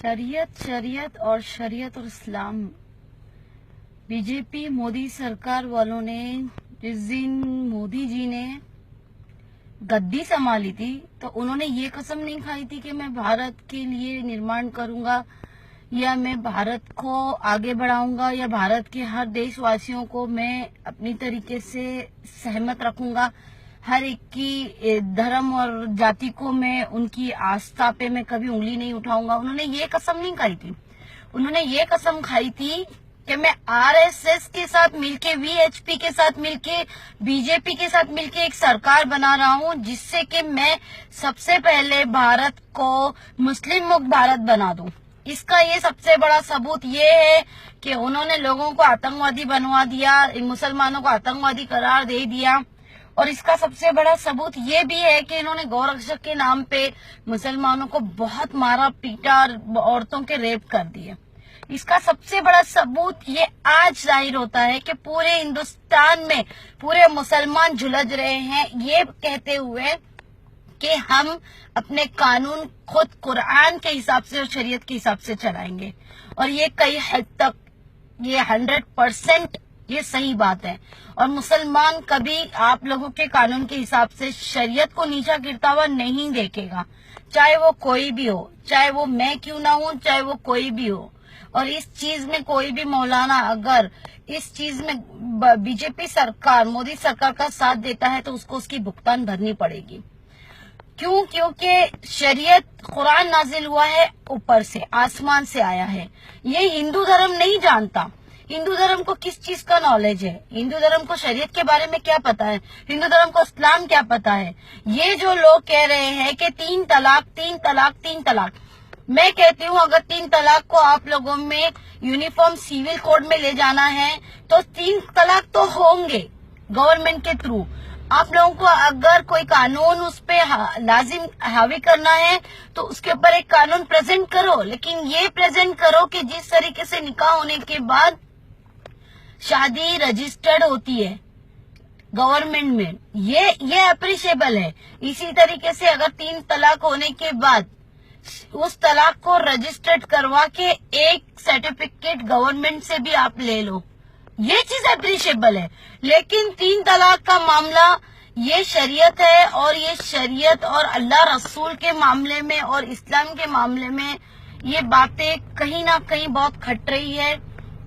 शरीयत और इस्लाम। बीजेपी मोदी सरकार वालों ने जिस दिन मोदी जी ने गद्दी संभाली थी तो उन्होंने ये कसम नहीं खाई थी कि मैं भारत के लिए निर्माण करूंगा या मैं भारत को आगे बढ़ाऊंगा या भारत के हर देशवासियों को मैं अपनी तरीके से सहमत रखूंगा, हर एक की धर्म और जाति को मैं उनकी आस्था पे मैं कभी उंगली नहीं उठाऊंगा। उन्होंने ये कसम नहीं खाई थी। उन्होंने ये कसम खाई थी कि मैं आरएसएस के साथ मिलके, वीएचपी के साथ मिलके, बीजेपी के साथ मिलके एक सरकार बना रहा हूं जिससे कि मैं सबसे पहले भारत को मुस्लिम मुक्त भारत बना दूं। इसका ये सबसे बड़ा सबूत ये है कि उन्होंने लोगों को आतंकवादी बनवा दिया, मुसलमानों को आतंकवादी करार दे दिया। और इसका सबसे बड़ा सबूत ये भी है कि इन्होंने गौरक्षक के नाम पे मुसलमानों को बहुत मारा पीटा और औरतों के रेप कर दिए। इसका सबसे बड़ा सबूत ये आज जाहिर होता है कि पूरे हिंदुस्तान में पूरे मुसलमान झुलझ रहे हैं ये कहते हुए कि हम अपने कानून खुद कुरान के हिसाब से और शरीयत के हिसाब से चलाएंगे। और ये कई हद तक ये 100% ये सही बात है। और मुसलमान कभी आप लोगों के कानून के हिसाब से शरीयत को नीचा गिरता हुआ नहीं देखेगा, चाहे वो कोई भी हो, चाहे वो मैं क्यों ना हूं, चाहे वो कोई भी हो। और इस चीज में कोई भी मौलाना अगर इस चीज में बीजेपी सरकार, मोदी सरकार का साथ देता है तो उसको उसकी भुगतान भरनी पड़ेगी। क्यों? क्योंकि शरीयत कुरान नाजिल हुआ है, ऊपर से आसमान से आया है। ये हिंदू धर्म नहीं जानता। हिंदू धर्म को किस चीज का नॉलेज है? हिंदू धर्म को शरीयत के बारे में क्या पता है? हिंदू धर्म को इस्लाम क्या पता है? ये जो लोग कह रहे हैं कि 3 तलाक 3 तलाक 3 तलाक, मैं कहती हूँ अगर 3 तलाक को आप लोगों में यूनिफॉर्म सिविल कोड में ले जाना है तो 3 तलाक तो होंगे गवर्नमेंट के थ्रू। आप लोगों को अगर कोई कानून उस पे लाजिम हावी करना है तो उसके ऊपर एक कानून प्रेजेंट करो, लेकिन ये प्रेजेंट करो कि जिस तरीके से निकाह होने के बाद शादी रजिस्टर्ड होती है गवर्नमेंट में, ये अप्रिशिएबल है। इसी तरीके से अगर 3 तलाक होने के बाद उस तलाक को रजिस्टर्ड करवा के एक सर्टिफिकेट गवर्नमेंट से भी आप ले लो, ये चीज अप्रिशिएबल है। लेकिन 3 तलाक का मामला ये शरीयत है और ये शरीयत और अल्लाह रसूल के मामले में और इस्लाम के मामले में ये बातें कहीं ना कहीं बहुत खट रही है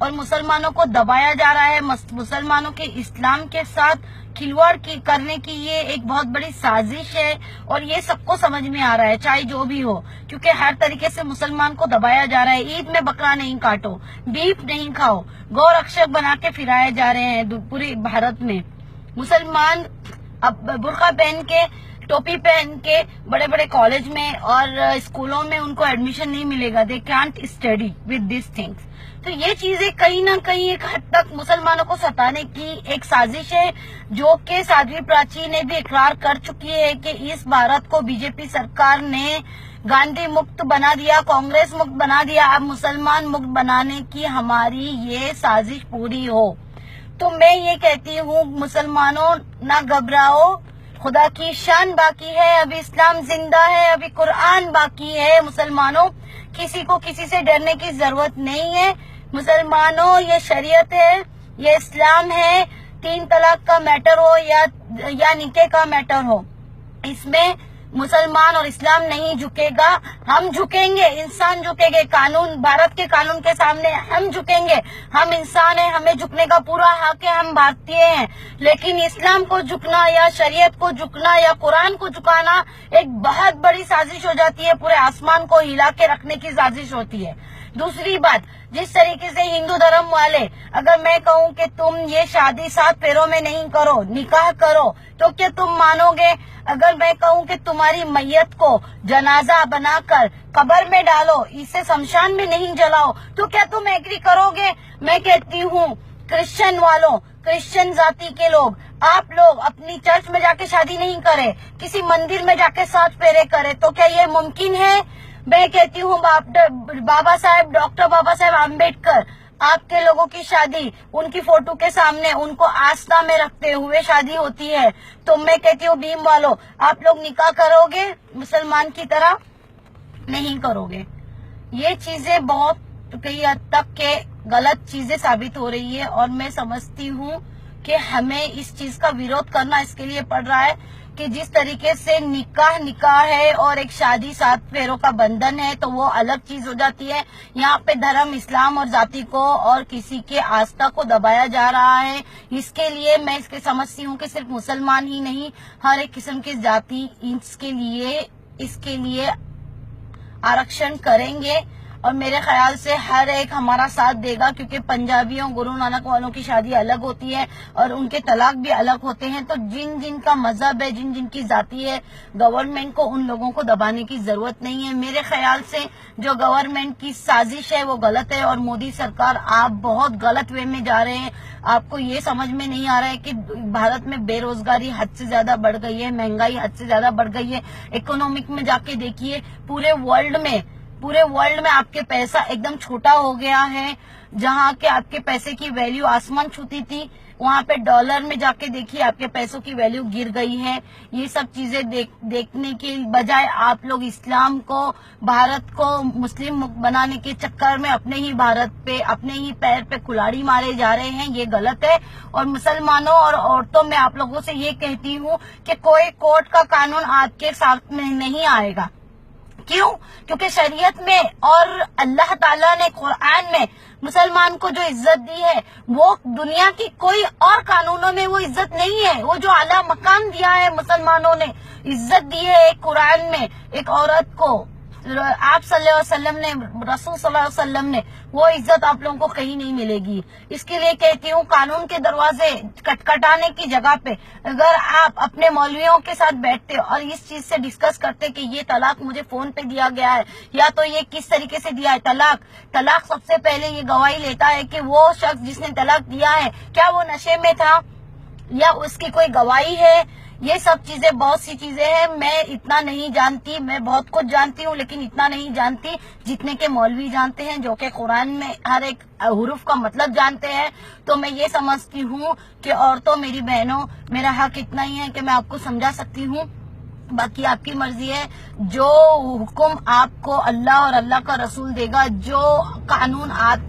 और मुसलमानों को दबाया जा रहा है। मुसलमानों के इस्लाम के साथ खिलवाड़ करने की ये एक बहुत बड़ी साजिश है और ये सबको समझ में आ रहा है, चाहे जो भी हो, क्योंकि हर तरीके से मुसलमान को दबाया जा रहा है। ईद में बकरा नहीं काटो, बीफ नहीं खाओ, गौरक्षक बना के फिराए जा रहे हैं पूरे भारत में। मुसलमान अब बुर्का पहन के, टोपी पहन के बड़े बड़े कॉलेज में और स्कूलों में उनको एडमिशन नहीं मिलेगा। They can't study with this things. तो ये चीजें कहीं ना कहीं एक हद तक मुसलमानों को सताने की एक साजिश है, जो कि साध्वी प्राची ने भी इकरार कर चुकी है कि इस भारत को बीजेपी सरकार ने गांधी मुक्त बना दिया, कांग्रेस मुक्त बना दिया, अब मुसलमान मुक्त बनाने की हमारी ये साजिश पूरी हो। तो मैं ये कहती हूँ मुसलमानों ना घबराओ, खुदा की शान बाकी है, अभी इस्लाम जिंदा है, अभी कुरान बाकी है। मुसलमानों किसी को किसी से डरने की जरूरत नहीं है। मुसलमानों ये शरीयत है, ये इस्लाम है। 3 तलाक का मैटर हो या निकाह का मैटर हो, इसमें मुसलमान और इस्लाम नहीं झुकेगा। हम झुकेंगे, इंसान झुकेंगे, कानून, भारत के कानून के सामने हम झुकेंगे। हम इंसान हैं, हमें झुकने का पूरा हक है, हम भारतीय हैं। लेकिन इस्लाम को झुकना या शरीयत को झुकना या कुरान को झुकाना एक बहुत बड़ी साजिश हो जाती है, पूरे आसमान को हिला के रखने की साजिश होती है। दूसरी बात, जिस तरीके से हिंदू धर्म वाले, अगर मैं कहूँ कि तुम ये शादी 7 फेरों में नहीं करो, निकाह करो, तो क्या तुम मानोगे? अगर मैं कहूँ कि तुम्हारी मैयत को जनाजा बनाकर कब्र में डालो, इसे शमशान में नहीं जलाओ, तो क्या तुम एग्री करोगे? मैं कहती हूँ क्रिश्चियन वालों, क्रिश्चियन जाति के लोग, आप लोग अपनी चर्च में जाके शादी नहीं करे, किसी मंदिर में जाके 7 फेरे करे, तो क्या ये मुमकिन है? मैं कहती हूँ बाबा साहेब, डॉक्टर बाबा साहेब आम्बेडकर, आपके लोगों की शादी उनकी फोटो के सामने उनको आस्था में रखते हुए शादी होती है। तो मैं कहती हूँ भीम वालों, आप लोग निकाह करोगे मुसलमान की तरह? नहीं करोगे। یہ چیزیں بہت کئی حد تک کے غلط چیزیں ثابت ہو رہی ہے، اور میں سمجھتی ہوں کہ ہمیں اس چیز کا ویرودھ کرنا اس کے لیے پڑ رہا ہے کہ جس طریقے سے نکاح ہے اور ایک شادی 7 پھیروں کا بندھن ہے تو وہ الگ چیز ہو جاتی ہے. یہاں پہ دھرم، اسلام اور ذاتی کو اور کسی کے آستھا کو دبایا جا رہا ہے. اس کے لیے میں اس کے سمجھتی ہوں کہ صرف مسلمان ہی نہیں، ہر ایک قسم کے ذاتی اس کے لیے آرکشن کریں گے، اور میرے خیال سے ہر ایک ہمارا ساتھ دے گا، کیونکہ پنجابیوں، گرو نانک والوں کی شادی الگ ہوتی ہے اور ان کے طلاق بھی الگ ہوتے ہیں. تو جن کا مذہب ہے، جن کی ذاتی ہے، گورنمنٹ کو ان لوگوں کو دبانے کی ضرورت نہیں ہے. میرے خیال سے جو گورنمنٹ کی سازش ہے وہ غلط ہے، اور مودی سرکار آپ بہت غلط وے میں جا رہے ہیں. آپ کو یہ سمجھ میں نہیں آ رہا ہے کہ بھارت میں بے روزگاری حد سے زیادہ بڑھ گئی ہے، مہنگائی حد سے زیادہ بڑھ گئی ہے. اکنامک میں جا کے دیکھیے، پورے ورلڈ میں آپ کے پیسہ ایک دم چھوٹا ہو گیا ہے. جہاں کہ آپ کے پیسے کی ویلیو آسمان چھوتی تھی، وہاں پہ ڈالر میں جا کے دیکھیے آپ کے پیسوں کی ویلیو گر گئی ہے. یہ سب چیزیں دیکھنے کے بجائے آپ لوگ اسلام کو، بھارت کو مسلم ملک بنانے کے چکر میں اپنے ہی بھارت پہ، اپنے ہی پیر پہ کلاڑی مارے جا رہے ہیں. یہ غلط ہے. اور مسلمانوں اور عورتوں میں آپ لوگوں سے یہ کہتی ہوں کہ کوئی کورٹ کا قانون آپ کے ساتھ میں نہیں آئے گا. کیوں؟ کیونکہ شریعت میں اور اللہ تعالیٰ نے قرآن میں مسلمان کو جو عزت دی ہے وہ دنیا کی کوئی اور قانونوں میں وہ عزت نہیں ہے. وہ جو اعلیٰ مقام دیا ہے مسلمانوں نے، عزت دی ہے ایک قرآن میں ایک عورت کو، آپ صلی اللہ علیہ وسلم نے، رسول صلی اللہ علیہ وسلم نے، وہ عزت آپ لوگوں کو کہیں نہیں ملے گی. اس کے لیے کہتی ہوں قانون کے دروازے کٹکھٹانے کی جگہ پہ اگر آپ اپنے مولویوں کے ساتھ بیٹھتے اور اس چیز سے ڈسکس کرتے کہ یہ طلاق مجھے فون پہ دیا گیا ہے یا تو یہ کس طریقے سے دیا ہے، طلاق سب سے پہلے یہ گواہی لیتا ہے کہ وہ شخص جس نے طلاق دیا ہے کیا وہ نشے میں تھا یا اس کی کوئی گواہی ہے. یہ سب چیزیں، بہت سی چیزیں ہیں. میں اتنا نہیں جانتی، میں بہت کچھ جانتی ہوں لیکن اتنا نہیں جانتی جتنے کے مولوی جانتے ہیں، جو کہ قرآن میں ہر ایک حروف کا مطلب جانتے ہیں. تو میں یہ سمجھتی ہوں کہ عورتوں، میری بہنوں، میرا حق اتنا ہی ہے کہ میں آپ کو سمجھا سکتی ہوں. باقی آپ کی مرضی ہے. جو حکم آپ کو اللہ اور اللہ کا رسول دے گا، جو قانون آپ